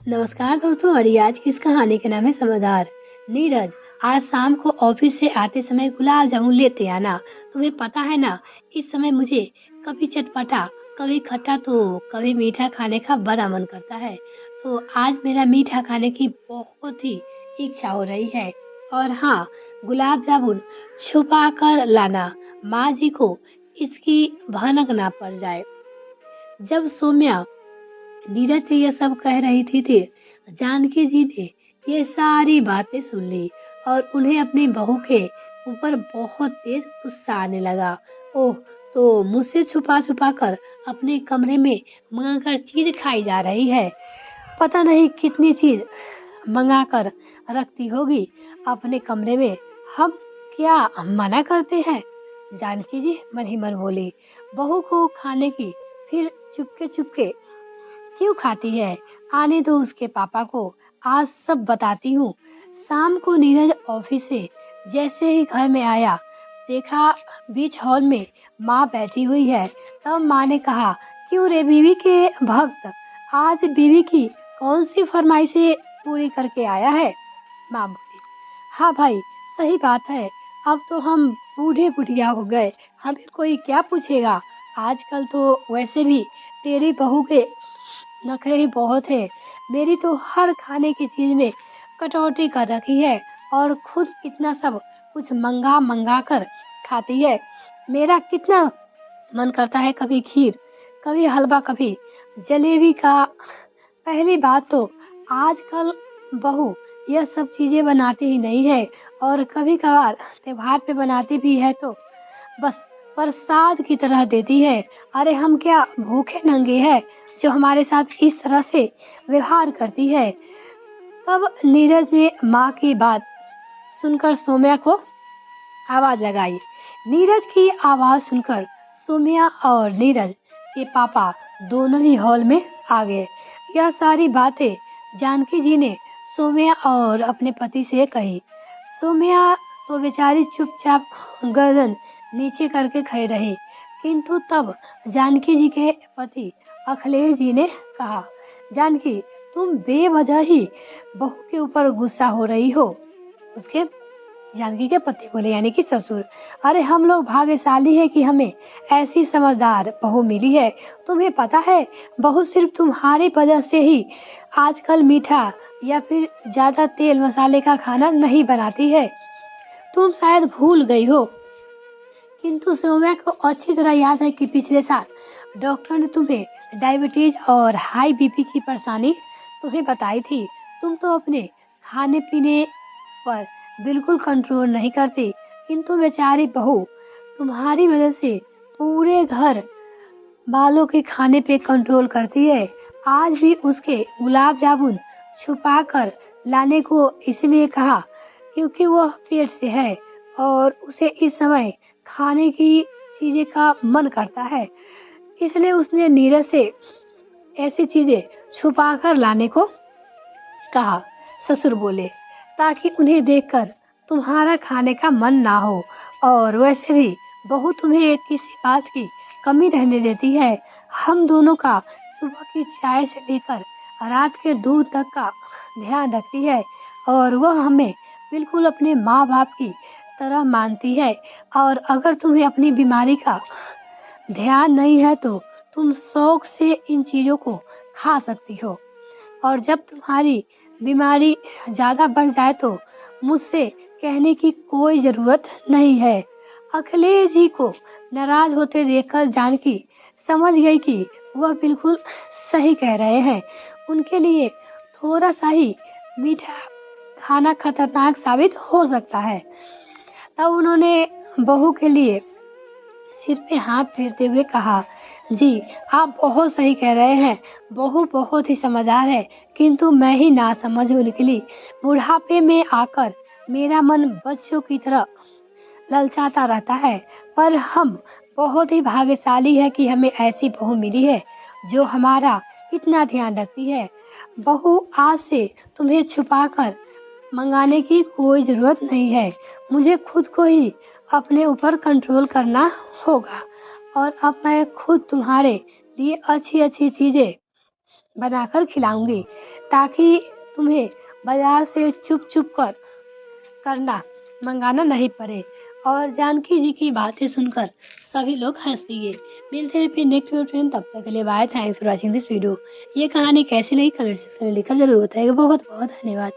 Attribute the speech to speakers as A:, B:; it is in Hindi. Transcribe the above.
A: नमस्कार दोस्तों। और ये आज की इस कहानी का नाम है समझदार। नीरज, आज शाम को ऑफिस से आते समय गुलाब जामुन लेते आना। तुम्हें पता है ना, इस समय मुझे कभी चटपटा, कभी खट्टा तो कभी मीठा खाने का बड़ा मन करता है। तो आज मेरा मीठा खाने की बहुत ही इच्छा हो रही है। और हाँ, गुलाब जामुन छुपा कर लाना, माँ जी को इसकी भनक ना पड़ जाए। जब सौम्या नीरज से ये सब कह रही थी, जानकी जी ने ये सारी बातें सुन ली और उन्हें अपनी बहू के ऊपर बहुत तेज गुस्सा आने लगा। ओह, तो मुझसे छुपा छुपा कर अपने कमरे में मंगा कर चीज खाई जा रही है। पता नहीं कितनी चीज मंगा कर रखती होगी अपने कमरे में। हम क्या मना करते हैं? जानकी जी मन ही मन बोली। बहू को खाने की, फिर चुपके चुपके क्यों खाती है? आने दो उसके पापा को, आज सब बताती हूँ। शाम को नीरज ऑफिस से जैसे ही घर में आया, देखा बीच हॉल में माँ बैठी हुई है। तब माँ ने कहा, क्यों रे बीवी के भक्त, आज बीवी की कौन सी फरमाइशें पूरी करके आया है? माँ बोली, हाँ भाई, सही बात है। अब तो हम बूढ़े बुढ़िया हो गए, हमें कोई क्या पूछेगा। आजकल तो वैसे भी तेरी बहू के नखरे ही बहुत है। मेरी तो हर खाने की चीज में कटौती कर रखी है और खुद इतना सब कुछ मंगा मंगा कर खाती है। मेरा कितना मन करता है कभी खीर, कभी हलवा, कभी जलेबी का। पहली बात तो आजकल बहू यह सब चीजें बनाती ही नहीं है, और कभी कभार त्योहार पे बनाती भी है तो बस प्रसाद की तरह देती है। अरे हम क्या भूखे नंगे हैं जो हमारे साथ इस तरह से व्यवहार करती है? तब नीरज ने माँ की बात सुनकर सौम्या को आवाज लगाई। नीरज की आवाज सुनकर सौम्या और नीरज के पापा दोनों ही हॉल में आ गए। यह सारी बातें जानकी जी ने सौम्या और अपने पति से कही। सौम्या तो बेचारी चुपचाप गर्दन नीचे करके खड़ी रही। किंतु तब जानकी जी के पति अखिलेश जी ने कहा, जानकी, तुम बेवजह ही बहू के ऊपर गुस्सा हो रही हो। उसके जानकी के पति बोले, यानी कि ससुर। अरे हम लोग भाग्यशाली है कि हमें ऐसी समझदार बहू मिली है। तुम्हें पता है, बहू सिर्फ तुम्हारी वजह से ही आजकल मीठा या फिर ज्यादा तेल मसाले का खाना नहीं बनाती है। तुम शायद भूल गई हो, किंतु सौम्या को अच्छी तरह याद है कि पिछले साल डॉक्टर ने तुम्हें डायबिटीज और हाई बीपी की परेशानी तुम्हें बताई थी। तुम तो अपने खाने पीने पर बिल्कुल कंट्रोल नहीं करती, किंतु बेचारी बहू तुम्हारी वजह से पूरे घर वालों के खाने पे कंट्रोल करती है। आज भी उसके गुलाब जामुन छुपा कर लाने को इसलिए कहा क्योंकि वह पेट से है और उसे इस समय खाने की चीजें का मन करता है। इसलिए उसने नीरज से ऐसी चीजें छुपा कर लाने को कहा। ससुर बोले, ताकि उन्हें देखकर तुम्हारा खाने का मन ना हो, और वैसे भी बहू तुम्हें किसी बात की कमी रहने देती है। हम दोनों का सुबह की चाय से लेकर रात के दूध तक का ध्यान रखती है, और वह हमें बिल्कुल अपने माँ बाप की तरह मानती है। और अगर तुम्हें अपनी बीमारी का ध्यान नहीं है तो तुम शौक से इन चीजों को खा सकती हो, और जब तुम्हारी बीमारी ज्यादा बढ़ जाए तो मुझसे कहने की कोई जरूरत नहीं है। अखिलेश जी को नाराज होते देखकर जानकी समझ गई कि वह बिल्कुल सही कह रहे हैं। उनके लिए थोड़ा सा ही मीठा खाना खतरनाक साबित हो सकता है। तब उन्होंने बहू के लिए सिर पे हाथ फेरते हुए कहा, जी आप बहुत सही कह रहे हैं। बहू बहुत ही समझदार है, किंतु मैं ही ना समझ हूँ निकली। बुढ़ापे में आकर मेरा मन बच्चों की तरह ललचाता रहता है। पर हम बहुत ही भाग्यशाली है कि हमें ऐसी बहू मिली है जो हमारा इतना ध्यान रखती है। बहू, आज से तुम्हें छुपा कर मंगाने की कोई जरूरत नहीं है। मुझे खुद को ही अपने ऊपर कंट्रोल करना होगा, और अब मैं खुद तुम्हारे लिए अच्छी अच्छी चीजें बनाकर खिलाऊंगी, ताकि तुम्हें बाजार से चुप चुप कर करना मंगाना नहीं पड़े। और जानकी जी की बातें सुनकर सभी लोग हंस दिए। मिलते हैं फिर नेक्स्ट वीडियो में, तब तक के लिए bye. Thanks for watching this video. ये कहानी कैसी लगी कमेंट सेक्शन में लिखकर जरूर बताइएगा। बहुत बहुत धन्यवाद।